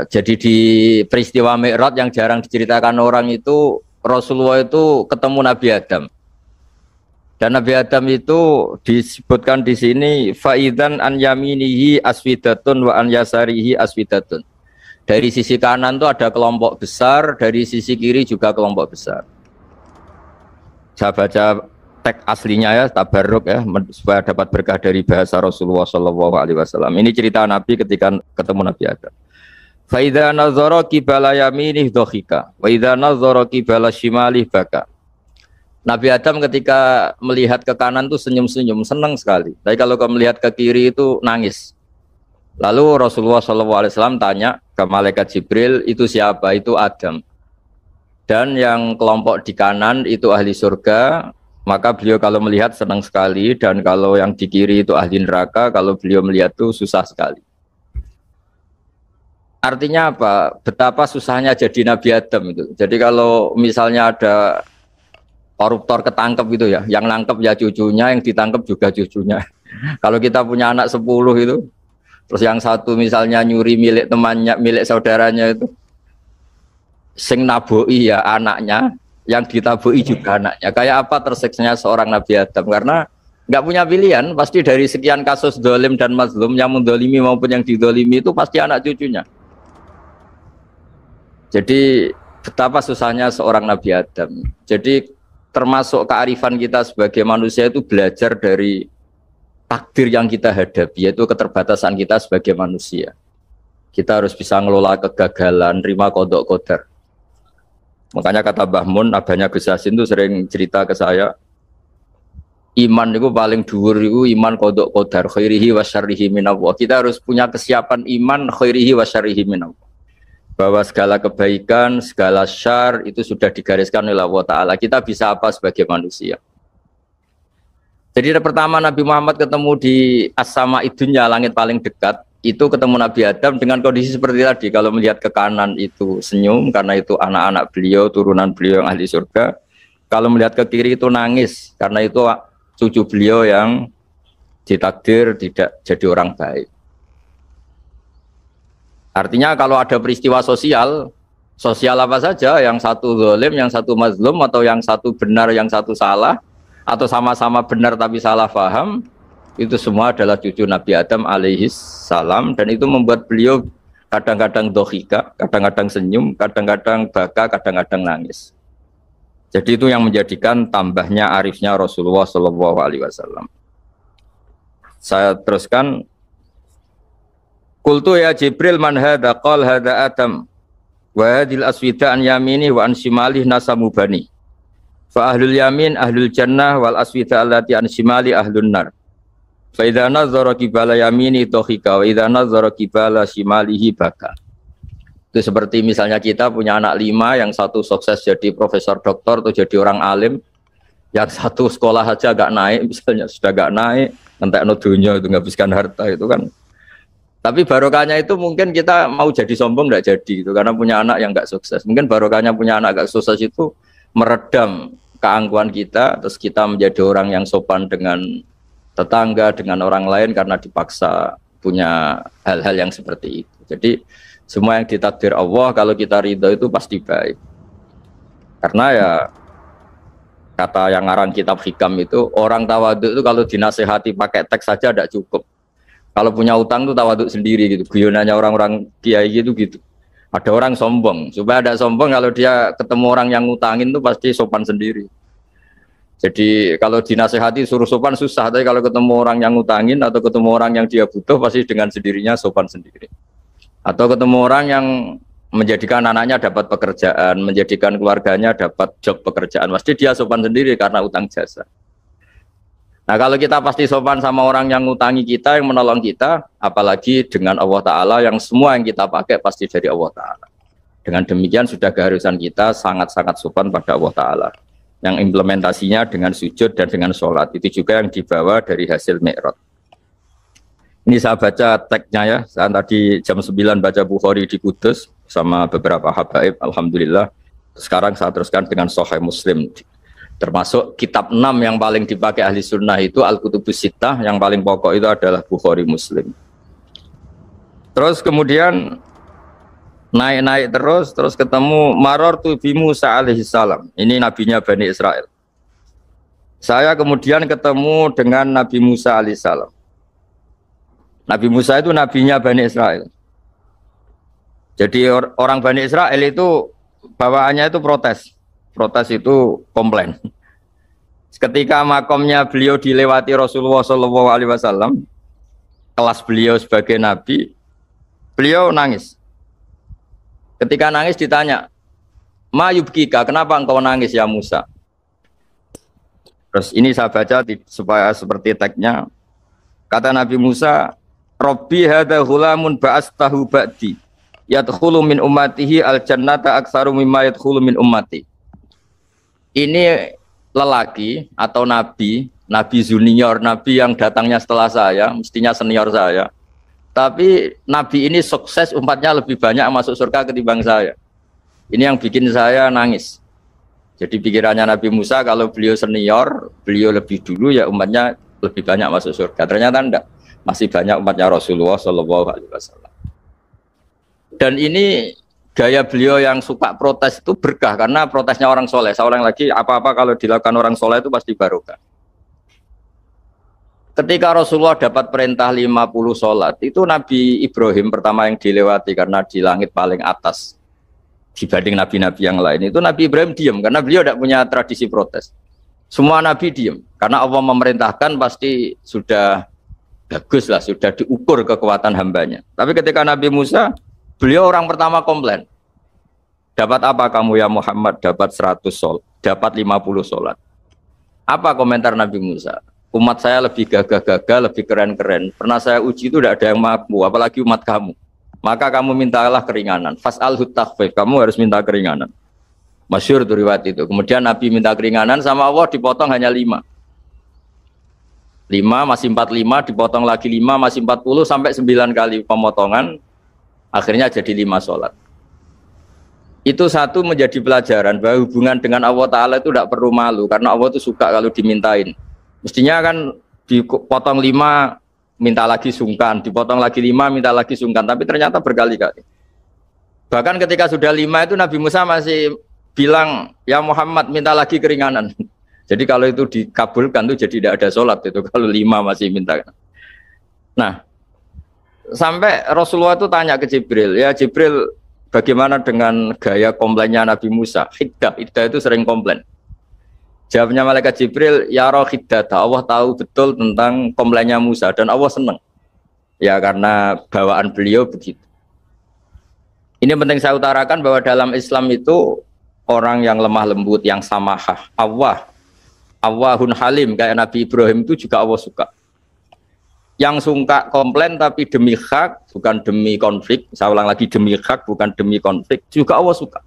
Jadi di peristiwa Mi'raj yang jarang diceritakan orang itu Rasulullah itu ketemu Nabi Adam. Dan Nabi Adam itu disebutkan di sini faidan an yaminihi aswidatun wa an yasarihi aswidatun. Dari sisi kanan itu ada kelompok besar, dari sisi kiri juga kelompok besar. Saya baca teks aslinya ya, tabarruk ya, supaya dapat berkah dari bahasa Rasulullah SAW. Ini cerita Nabi ketika ketemu Nabi Adam. Fa idza nazara qibala yaminih dhahika wa idza nazara qibala shimalih baka. Nabi Adam ketika melihat ke kanan itu senyum-senyum, senang sekali. Tapi kalau melihat ke kiri itu nangis. Lalu Rasulullah SAW tanya ke malaikat Jibril, itu siapa? Itu Adam. Dan yang kelompok di kanan itu ahli surga. Maka beliau kalau melihat senang sekali. Dan kalau yang di kiri itu ahli neraka. Kalau beliau melihat itu susah sekali. Artinya apa? Betapa susahnya jadi Nabi Adam itu. Jadi kalau misalnya ada koruptor ketangkep gitu ya, yang nangkep ya cucunya, yang ditangkep juga cucunya. Kalau kita punya anak 10 itu, terus yang satu misalnya nyuri milik temannya, milik saudaranya itu, sing naboi ya anaknya, yang ditaboi juga anaknya. Kayak apa tersiksanya seorang Nabi Adam? Karena nggak punya pilihan, pasti dari sekian kasus dolim dan mazlum, yang mendolimi maupun yang didolimi itu pasti anak cucunya. Jadi betapa susahnya seorang Nabi Adam. Jadi termasuk kearifan kita sebagai manusia itu belajar dari takdir yang kita hadapi, yaitu keterbatasan kita sebagai manusia. Kita harus bisa ngelola kegagalan, terima kodok kodar. Makanya kata Mbah Mun, abahnya Gus Hasin itu sering cerita ke saya, iman itu paling dhuwur itu iman kodok kodar, khairihi wa syarrihi minallah. Kita harus punya kesiapan iman khairihi wa syarrihi minallah. Bahwa segala kebaikan, segala syar itu sudah digariskan oleh Allah Ta'ala. Kita bisa apa sebagai manusia? Jadi pertama Nabi Muhammad ketemu di as-sama idunya, langit paling dekat, itu ketemu Nabi Adam dengan kondisi seperti tadi. Kalau melihat ke kanan itu senyum, karena itu anak-anak beliau, turunan beliau yang ahli surga. Kalau melihat ke kiri itu nangis, karena itu cucu beliau yang ditakdir tidak jadi orang baik. Artinya kalau ada peristiwa sosial apa saja, yang satu zalim, yang satu mazlum, atau yang satu benar, yang satu salah, atau sama-sama benar tapi salah paham, itu semua adalah cucu Nabi Adam alaihis salam, dan itu membuat beliau kadang-kadang dohika, kadang-kadang senyum, kadang-kadang baka, kadang-kadang nangis. Jadi itu yang menjadikan tambahnya arifnya Rasulullah SAW. Saya teruskan. Qultu ya Jibril man hadha qal hadha Adam wa hadhil aswida an yamini wa an shimalih nasamu bani fa ahlul yamin ahlul jannah wal aswida allati an shimali ahlun nar fa idza nazara qibala yamini dhahika wa idza nazara qibala shimalihi baka. Itu seperti misalnya kita punya anak 5, yang satu sukses jadi profesor doktor atau jadi orang alim, yang satu sekolah saja gak naik, misalnya sudah gak naik, entekno dunya itu nghabiskan harta itu kan. Tapi barokahnya itu mungkin kita mau jadi sombong tidak jadi itu karena punya anak yang nggak sukses. Mungkin barokahnya punya anak nggak sukses itu meredam keangkuhan kita, terus kita menjadi orang yang sopan dengan tetangga, dengan orang lain karena dipaksa punya hal-hal yang seperti itu. Jadi semua yang ditakdir Allah kalau kita ridho itu pasti baik. Karena ya kata yang ngarang kitab hikam itu, orang tawadhu itu kalau dinasehati pakai teks saja tidak cukup. Kalau punya utang tuh tawaduk sendiri gitu. Guyonannya orang-orang kiai gitu. Ada orang sombong. Supaya ada sombong, kalau dia ketemu orang yang ngutangin tuh pasti sopan sendiri. Jadi kalau dinasehati suruh sopan susah. Tapi kalau ketemu orang yang ngutangin atau ketemu orang yang dia butuh, pasti dengan sendirinya sopan sendiri. Atau ketemu orang yang menjadikan anaknya dapat pekerjaan, menjadikan keluarganya dapat job pekerjaan, pasti dia sopan sendiri karena utang jasa. Nah kalau kita pasti sopan sama orang yang ngutangi kita, yang menolong kita, apalagi dengan Allah Ta'ala yang semua yang kita pakai pasti dari Allah Ta'ala. Dengan demikian sudah keharusan kita sangat-sangat sopan pada Allah Ta'ala. Yang implementasinya dengan sujud dan dengan sholat. Itu juga yang dibawa dari hasil Mi'raj. Ini saya baca teksnya ya, saya tadi jam 9 baca Bukhari di Kudus sama beberapa habaib, Alhamdulillah. Sekarang saya teruskan dengan Sahih Muslim. Termasuk kitab 6 yang paling dipakai ahli sunnah itu Al-Kutubus Sittah, yang paling pokok itu adalah Bukhari Muslim. Terus kemudian Naik-naik terus ketemu Marartu bi Musa alaihi salam. Ini nabinya Bani Israel. Saya kemudian ketemu dengan Nabi Musa alaihi salam. Nabi Musa itu nabinya Bani Israel. Jadi orang Bani Israel itu bawaannya itu protes. Protes itu komplain. Ketika makomnya beliau dilewati Rasulullah SAW, kelas beliau sebagai nabi, beliau nangis. Ketika nangis ditanya, "Ma yubkika, kenapa engkau nangis ya Musa?" Terus ini saya baca supaya seperti teksnya. Kata Nabi Musa, "Rabbi hadza ghulamun ba'astahu ba'di, yadkhulu min ummatihi al-jannata aktsaru mimma yadkhulu min ummati." Ini lelaki atau nabi junior, nabi yang datangnya setelah saya, mestinya senior saya. Tapi nabi ini sukses, umatnya lebih banyak masuk surga ketimbang saya. Ini yang bikin saya nangis. Jadi pikirannya Nabi Musa kalau beliau senior, beliau lebih dulu ya umatnya lebih banyak masuk surga. Ternyata enggak, masih banyak umatnya Rasulullah SAW. Dan ini gaya beliau yang suka protes itu berkah karena protesnya orang soleh. Saya ulang lagi, apa-apa kalau dilakukan orang soleh itu pasti barokah. Ketika Rasulullah dapat perintah 50 sholat, itu Nabi Ibrahim pertama yang dilewati karena di langit paling atas dibanding nabi-nabi yang lain. Itu Nabi Ibrahim diam karena beliau tidak punya tradisi protes. Semua nabi diam karena Allah memerintahkan pasti sudah bagus lah, sudah diukur kekuatan hambanya. Tapi ketika Nabi Musa, beliau orang pertama komplain. Dapat apa kamu ya Muhammad? Dapat 100 sholat, dapat 50 sholat. Apa komentar Nabi Musa? Umat saya lebih gagah-gagah, lebih keren-keren. Pernah saya uji itu tidak ada yang mampu, apalagi umat kamu. Maka kamu mintalah keringanan. Fas'alhu takhfif, kamu harus minta keringanan. Masyhur tuh riwayat itu. Kemudian Nabi minta keringanan sama Allah dipotong hanya 5. 5 masih 45, dipotong lagi 5 masih 40 sampai 9 kali pemotongan. Akhirnya jadi 5 sholat. Itu satu menjadi pelajaran bahwa hubungan dengan Allah Ta'ala itu tidak perlu malu. Karena Allah itu suka kalau dimintain. Mestinya kan dipotong 5 minta lagi sungkan, dipotong lagi 5 minta lagi sungkan, tapi ternyata berkali-kali. Bahkan ketika sudah 5 itu Nabi Musa masih bilang, "Ya Muhammad minta lagi keringanan." Jadi kalau itu dikabulkan tuh jadi tidak ada sholat itu kalau 5 masih minta. Nah, sampai Rasulullah itu tanya ke Jibril, "Ya Jibril, bagaimana dengan gaya komplainnya Nabi Musa?" Hiddah itu sering komplain. Jawabnya malaikat Jibril, "Ya roh hiddata, Allah tahu betul tentang komplainnya Musa dan Allah senang." Ya karena bawaan beliau begitu. Ini penting saya utarakan bahwa dalam Islam itu orang yang lemah lembut, yang samahah, Allahun halim kayak Nabi Ibrahim itu juga Allah suka. Yang suka komplain tapi demi hak, bukan demi konflik. Saya ulang lagi, demi hak bukan demi konflik, juga Allah suka.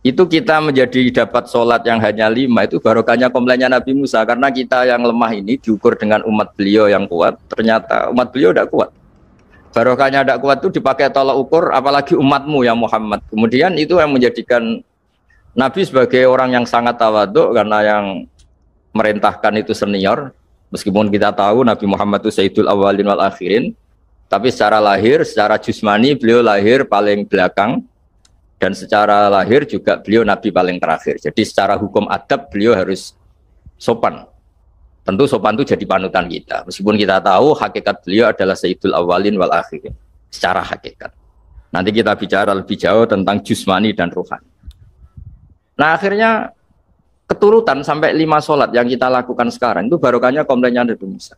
Itu kita menjadi dapat sholat yang hanya 5 itu barokahnya komplainnya Nabi Musa. Karena kita yang lemah ini diukur dengan umat beliau yang kuat, ternyata umat beliau tidak kuat. Barokahnya tidak kuat itu dipakai tolak ukur, apalagi umatmu ya Muhammad. Kemudian itu yang menjadikan Nabi sebagai orang yang sangat tawaduk karena yang merintahkan itu senior. Meskipun kita tahu Nabi Muhammad itu Sayyidul Awwalin wal Akhirin, tapi secara lahir, secara jusmani beliau lahir paling belakang. Dan secara lahir juga beliau Nabi paling terakhir. Jadi secara hukum adab beliau harus sopan. Tentu sopan itu jadi panutan kita. Meskipun kita tahu hakikat beliau adalah Sayyidul Awwalin wal Akhirin. Secara hakikat. Nanti kita bicara lebih jauh tentang jusmani dan ruhani. Nah akhirnya keturutan sampai 5 sholat yang kita lakukan sekarang itu barokahnya komplainnya Nabi Musa.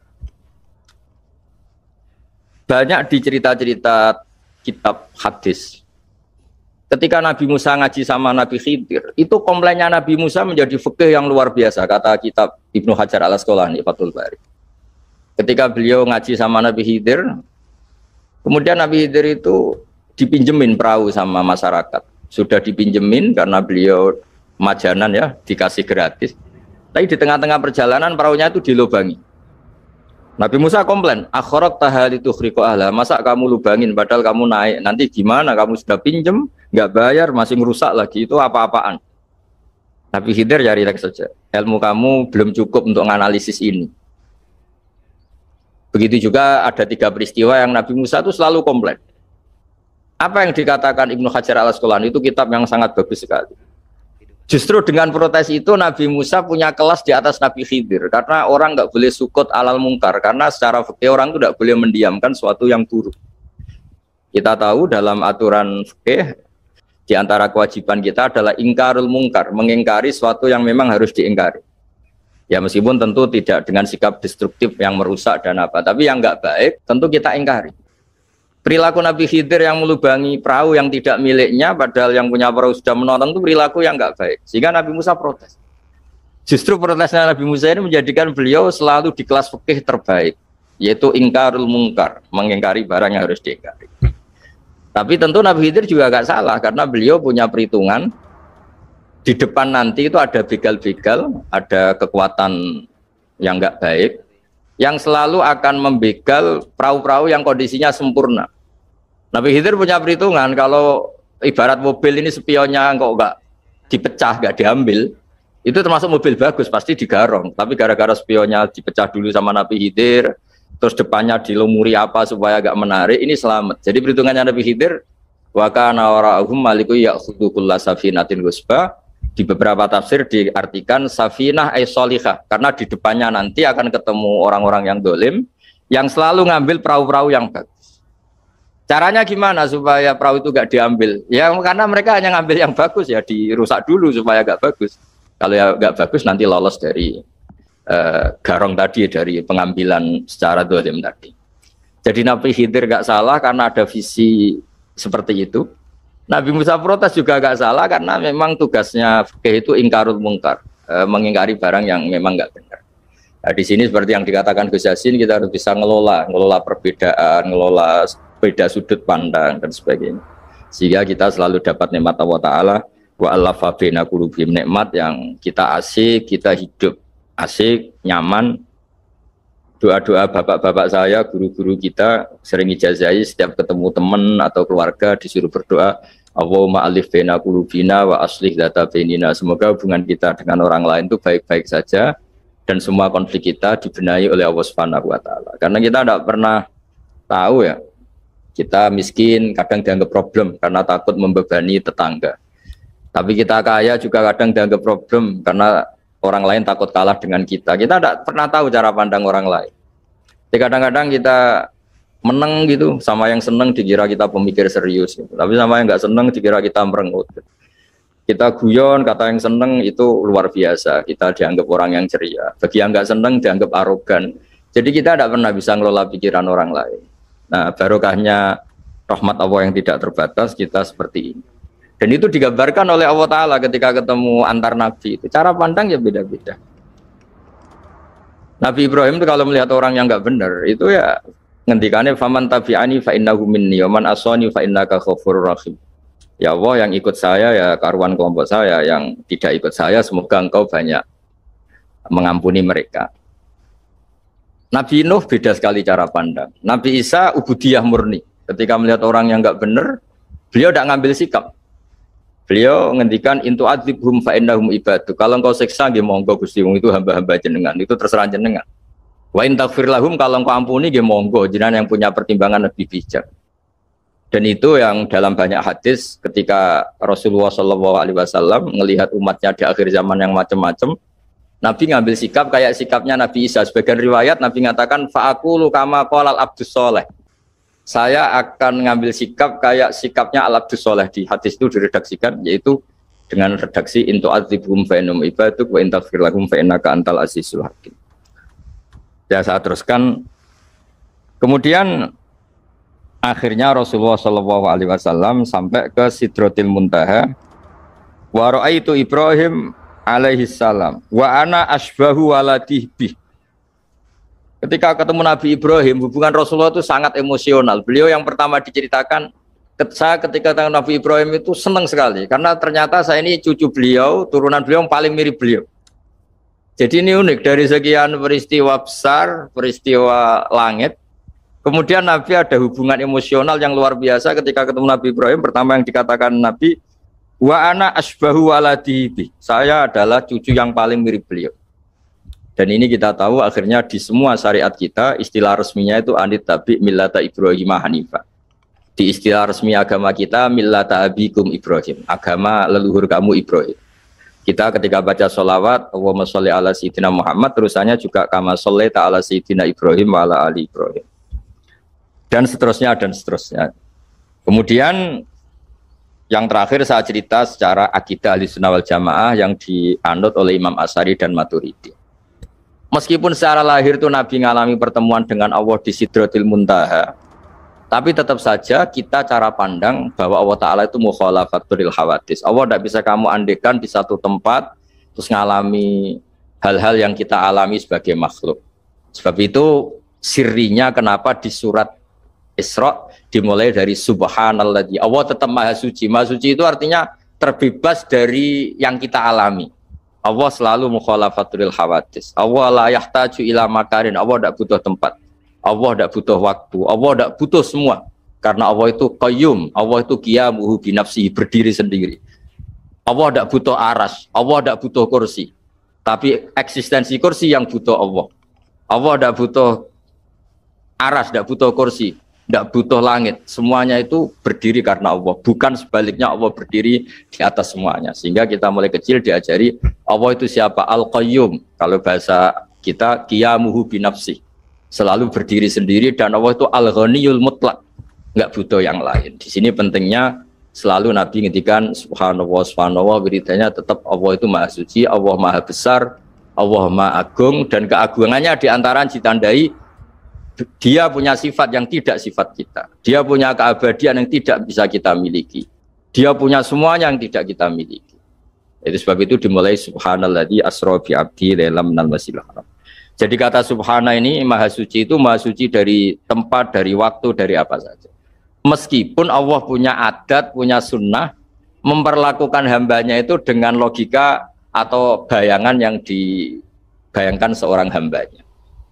Banyak di cerita-cerita kitab hadis. Ketika Nabi Musa ngaji sama Nabi Khidir, itu komplainnya Nabi Musa menjadi fikih yang luar biasa, kata kitab Ibnu Hajar al-Asqalani, Fathul Bari. Ketika beliau ngaji sama Nabi Khidir, kemudian Nabi Khidir itu dipinjemin perahu sama masyarakat. Sudah dipinjemin karena beliau majanan ya, dikasih gratis. Tapi di tengah-tengah perjalanan perahunya itu dilubangi. Nabi Musa komplain, "Akhirat tahali tukhriqu ahla, masa kamu lubangin padahal kamu naik, nanti gimana, kamu sudah pinjem, nggak bayar, masih ngerusak lagi, itu apa-apaan." Nabi Khidir ya rileks saja, ilmu kamu belum cukup untuk menganalisis ini. Begitu juga ada 3 peristiwa yang Nabi Musa itu selalu komplain. Apa yang dikatakan Ibnu Hajar Al-Asqalani itu kitab yang sangat bagus sekali. Justru dengan protes itu Nabi Musa punya kelas di atas Nabi Khidir, karena orang nggak boleh sukut alal mungkar, karena secara fikih orang itu nggak boleh mendiamkan sesuatu yang buruk. Kita tahu dalam aturan fikih di antara kewajiban kita adalah ingkarul mungkar, mengingkari sesuatu yang memang harus diingkari. Ya meskipun tentu tidak dengan sikap destruktif yang merusak dan apa, tapi yang nggak baik tentu kita ingkari. Perilaku Nabi Khidir yang melubangi perahu yang tidak miliknya, padahal yang punya perahu sudah menonton, itu perilaku yang nggak baik. Sehingga Nabi Musa protes. Justru protesnya Nabi Musa ini menjadikan beliau selalu di kelas fikih terbaik, yaitu ingkarul mungkar, mengingkari barang yang harus diingkari. Tapi tentu Nabi Khidir juga nggak salah, karena beliau punya perhitungan. Di depan nanti itu ada begal-begal, ada kekuatan yang nggak baik, yang selalu akan membegal perahu-perahu yang kondisinya sempurna. Nabi Khidir punya perhitungan, kalau ibarat mobil ini spionnya kok nggak dipecah, nggak diambil, itu termasuk mobil bagus, pasti digarong. Tapi gara-gara spionnya dipecah dulu sama Nabi Khidir, terus depannya dilumuri apa supaya agak menarik, ini selamat. Jadi perhitungannya Nabi Khidir, wa kana wara'ahum maliku ya'khudhu kulla safinatin ghusba. Di beberapa tafsir diartikan safinah ay sholihah, karena di depannya nanti akan ketemu orang-orang yang dolim yang selalu ngambil perahu-perahu yang bagus. Caranya gimana supaya perahu itu gak diambil? Ya karena mereka hanya ngambil yang bagus, ya dirusak dulu supaya gak bagus. Kalau ya gak bagus nanti lolos dari garong tadi, dari pengambilan secara dolim tadi. Jadi Nabi Khidir gak salah karena ada visi seperti itu. Nabi Musa protes juga gak salah karena memang tugasnya fikih itu ingkarul mungkar, mengingkari barang yang memang gak benar. Nah, di sini seperti yang dikatakan Gus Yassin, kita harus bisa ngelola perbedaan, ngelola beda sudut pandang dan sebagainya, sehingga kita selalu dapat nikmat Allah Ta'ala wa allafa baina qulubihim, nikmat yang kita asik, kita hidup asik, nyaman. Doa-doa bapak-bapak saya, guru-guru kita sering ijazahi setiap ketemu teman atau keluarga disuruh berdoa, Allahumma alif baina qulubina wa aslih dzata bainina. Semoga hubungan kita dengan orang lain itu baik-baik saja dan semua konflik kita dibenahi oleh Allah Subhanahu wa Ta'ala. Karena kita tidak pernah tahu ya, kita miskin kadang dianggap problem karena takut membebani tetangga. Tapi kita kaya juga kadang dianggap problem karena orang lain takut kalah dengan kita. Kita tidak pernah tahu cara pandang orang lain. Jadi kadang-kadang kita menang gitu, sama yang seneng dikira kita pemikir serius gitu. Tapi sama yang nggak seneng dikira kita merengut. Kita guyon, kata yang seneng itu luar biasa, kita dianggap orang yang ceria. Bagi yang nggak seneng dianggap arogan. Jadi kita tidak pernah bisa ngelola pikiran orang lain. Nah, barokahnya rahmat Allah yang tidak terbatas kita seperti ini. Dan itu digambarkan oleh Allah Ta'ala ketika ketemu antar Nabi. Itu cara pandang ya beda-beda. Nabi Ibrahim itu kalau melihat orang yang nggak benar, itu ya ngendikannya faman tabi'ani fa innahu minni wa man asani fa innaka ghafurur rahim. Ya Allah, yang ikut saya ya karuan kelompok saya, yang tidak ikut saya semoga engkau banyak mengampuni mereka. Nabi Nuh beda sekali cara pandang. Nabi Isa ubudiyah murni. Ketika melihat orang yang nggak benar, beliau tidak ngambil sikap. Beliau ngendikan intu adzibhum fa innahum ibadu. Kalau engkau siksa nggih monggo Gusti, wong itu hamba-hamba jenengan, itu terserah jenengan. Wa in taghfir lahum, kalau engkau ampuni nggih monggo, jenengan yang punya pertimbangan lebih bijak. Dan itu yang dalam banyak hadis ketika Rasulullah SAW melihat umatnya di akhir zaman yang macam-macam, Nabi ngambil sikap kayak sikapnya Nabi Isa. Sebagian riwayat Nabi mengatakan fa'aqulu kama qalal abdus soleh. Saya akan ngambil sikap kayak sikapnya al-abdus soleh. Di hadis itu diredaksikan, yaitu dengan redaksi intu adzibhum fa innahum ibaduk wa in taghfir lahum fa innaka antal azizul hakim. Ya, saya teruskan. Kemudian akhirnya Rasulullah SAW sampai ke Sidratil Muntaha. Wa ra'aitu Ibrahim alaihi salam wa ana asbahu waladih bih. Ketika ketemu Nabi Ibrahim, hubungan Rasulullah itu sangat emosional. Beliau yang pertama diceritakan, saya ketika ketemu Nabi Ibrahim itu senang sekali karena ternyata saya ini cucu beliau, turunan beliau yang paling mirip beliau. Jadi ini unik, dari sekian peristiwa besar, peristiwa langit, kemudian Nabi ada hubungan emosional yang luar biasa ketika ketemu Nabi Ibrahim. Pertama yang dikatakan Nabi, wa ana asbahu waladihi, saya adalah cucu yang paling mirip beliau. Dan ini kita tahu akhirnya di semua syariat kita istilah resminya itu anit tabi millata Ibrahim hanifah. Di istilah resmi agama kita, millata abikum Ibrahim, agama leluhur kamu Ibrahim. Kita ketika baca sholawat, Allahumma sholli ala sayyidina Muhammad, terusannya juga kama sholli ta'ala sayyidina Ibrahim wa ala ali Ibrahim. Dan seterusnya, dan seterusnya. Kemudian yang terakhir saya cerita secara akidah Ahlussunnah wal Jamaah yang dianut oleh Imam Asy'ari dan Maturidi. Meskipun secara lahir itu Nabi mengalami pertemuan dengan Allah di Sidratil Muntaha, tapi tetap saja kita cara pandang bahwa Allah Ta'ala itu mukhalafatul hawadis. Allah tidak bisa kamu andekan di satu tempat terus ngalami hal-hal yang kita alami sebagai makhluk. Sebab itu sirinya kenapa di surat Isra dimulai dari subhanalladzi. Allah tetap maha suci. Maha suci itu artinya terbebas dari yang kita alami. Allah selalu mukhalafatul hawadis. Allah la yahtaju ila makarin. Allah tidak butuh tempat. Allah tidak butuh waktu, Allah tidak butuh semua. Karena Allah itu qayyum, Allah itu qiyamuhu binafsihi, berdiri sendiri. Allah tidak butuh aras, Allah tidak butuh kursi. Tapi eksistensi kursi yang butuh Allah. Allah tidak butuh aras, tidak butuh kursi, tidak butuh langit. Semuanya itu berdiri karena Allah. Bukan sebaliknya Allah berdiri di atas semuanya. Sehingga kita mulai kecil diajari Allah itu siapa? Al-Qayyum. Kalau bahasa kita, qiyamuhu binafsihi. Selalu berdiri sendiri dan Allah itu al-ghaniyul mutlak, nggak butuh yang lain. Di sini pentingnya selalu Nabi ngendikan subhanallah subhanallah, wiridanya tetap Allah itu maha suci, Allah maha besar, Allah maha agung, dan keagungannya diantara ditandai dia punya sifat yang tidak sifat kita, dia punya keabadian yang tidak bisa kita miliki, dia punya semuanya yang tidak kita miliki. Itu sebab itu dimulai subhanalladzi asra bi abdi lailam minal masjidil haram. Jadi kata subhana ini maha suci itu maha suci dari tempat, dari waktu, dari apa saja. Meskipun Allah punya adat, punya sunnah, memperlakukan hambanya itu dengan logika atau bayangan yang dibayangkan seorang hambanya.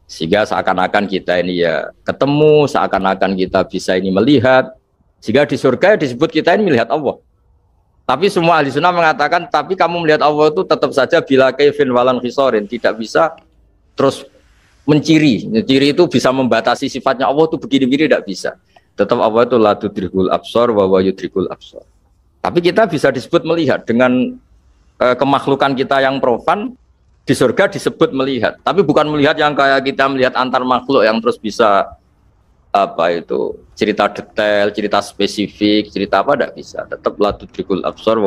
Sehingga seakan-akan kita ini ya ketemu, seakan-akan kita bisa ini melihat. Sehingga di surga disebut kita ini melihat Allah. Tapi semua ahli sunnah mengatakan, tapi kamu melihat Allah itu tetap saja bila kaifin walan khisorin, tidak bisa terus menciri itu bisa membatasi sifatnya Allah itu begini-begini, tidak bisa. Tetap Allah itu la tudrikul absar wa yudrikul absar. Tapi kita bisa disebut melihat dengan kemakhlukan kita yang profan di surga disebut melihat. Tapi bukan melihat yang kayak kita melihat antar makhluk yang terus bisa apa itu cerita detail, cerita spesifik, cerita apa, tidak bisa. Tetap la tudrikul absar.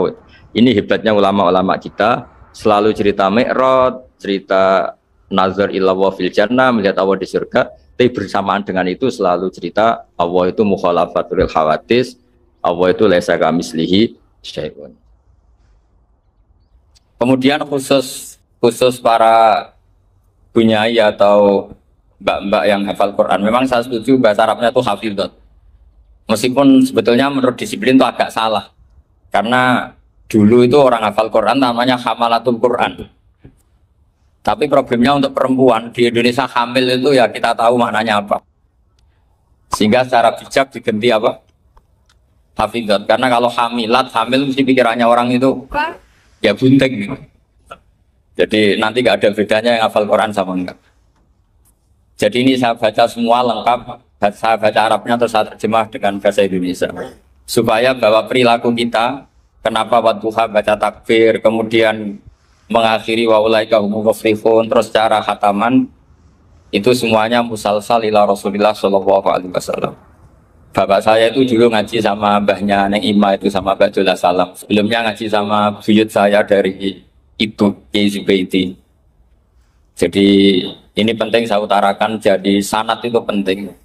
Ini hebatnya ulama-ulama kita, selalu cerita Mi'raj, cerita nazar ilallah fil jannah, melihat Allah di surga. Tapi bersamaan dengan itu selalu cerita Allah itu mukhalafatul hawadis, Allah itu laisa kamitslihi syai'un. Kemudian khusus para bunyai atau mbak-mbak yang hafal Quran, memang saya setuju bahasa Arabnya itu hafidhot. Meskipun sebetulnya menurut disiplin itu agak salah, karena dulu itu orang hafal Quran namanya hamalatul Quran. Tapi problemnya untuk perempuan di Indonesia hamil itu ya kita tahu maknanya apa. Sehingga secara bijak diganti apa? Hafidhot. Karena kalau hamil mesti pikirannya orang itu ya bunting. Jadi nanti nggak ada bedanya yang hafal Quran sama enggak. Jadi ini saya baca semua lengkap. Saya baca Arabnya terus saya terjemah dengan bahasa Indonesia. Supaya bahwa perilaku kita, kenapa wadduha baca takbir, kemudian mengakhiri wa ulaika humul muflihun, terus cara khataman itu semuanya musalsal ila Rasulillah sallallahu alaihi wasallam. Bapak saya itu dulu ngaji sama mbahnya Neng Ima itu sama Mbak Dola Salam. Sebelumnya ngaji sama buyut saya dari Ibu Kiai Zubaidi. Jadi ini penting saya utarakan, jadi sanad itu penting.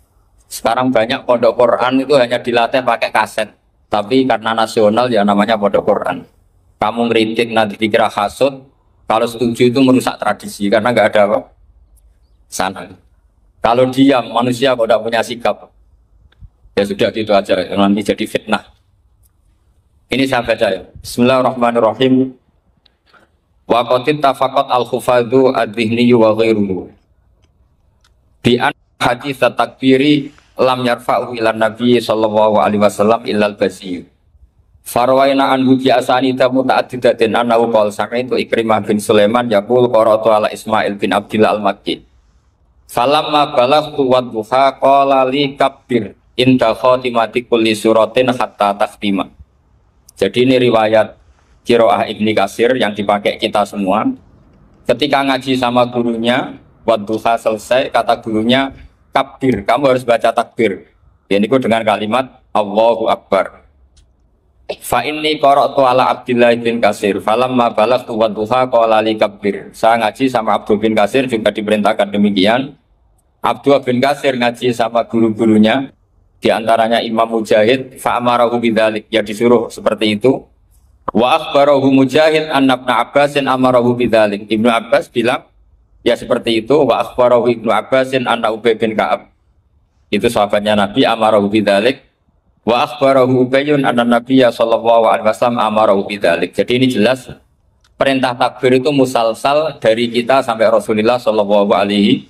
Sekarang banyak pondok Quran itu hanya dilatih pakai kaset. Tapi karena nasional ya namanya pondok Quran. Kamu ngeritik nanti dikira hasud. Kalau setuju itu merusak tradisi karena nggak ada apa sana. Kalau diam manusia kalau tidak punya sikap ya sudah gitu aja, nanti jadi fitnah. Ini saya baca ya. Bismillahirrahmanirrahim. Wa qatit tafaqat al-khufadhu ad-dhihni wa ghairuhu. Bi an hadits takbiri lam yarfa'u ila nabi sallallahu alaihi wasallam illal basir. Farwaina an huji asani tamu ta'addidatin annahu qala sami'tu Ikrimah bin Sulaiman yaqul qara'tu ala Ismail bin Abdillah al-Makki. Falamma balaghtu wadduha qala li kabbir inda khatimati kulli suratin hatta takhtima. Jadi ini riwayat Qiraah Ibnu Katsir yang dipakai kita semua. Ketika ngaji sama gurunya, wadduha selesai, kata gurunya kabir, kamu harus baca takbir. Ini dengan kalimat Allahu Akbar. Fa inni qara'tu ala Abdillah bin Katsir, falamma balagtu wadduha qala li kabir. Saya ngaji sama Abdul bin Katsir juga diperintahkan demikian. Abdul bin Katsir ngaji sama guru-gurunya, di antaranya Imam Mujahid, fa amarahu bidzalik, ya disuruh seperti itu. Wa akhbarahu Mujahid anna Ibnu Abbasin amarahu bidzalik. Ibnu Abbas bilang ya seperti itu. Wa akhbarahu Ibnu Abbasin anna Ubay bin Ka'ab, itu sahabatnya Nabi, amarahu bidzalik. Wa akhbarahu Ubayyun anna Nabiyya sallallahu alaihi wasallam amarahu bidzalik. Jadi ini jelas perintah takbir itu musalsal dari kita sampai Rasulullah sallallahu alaihi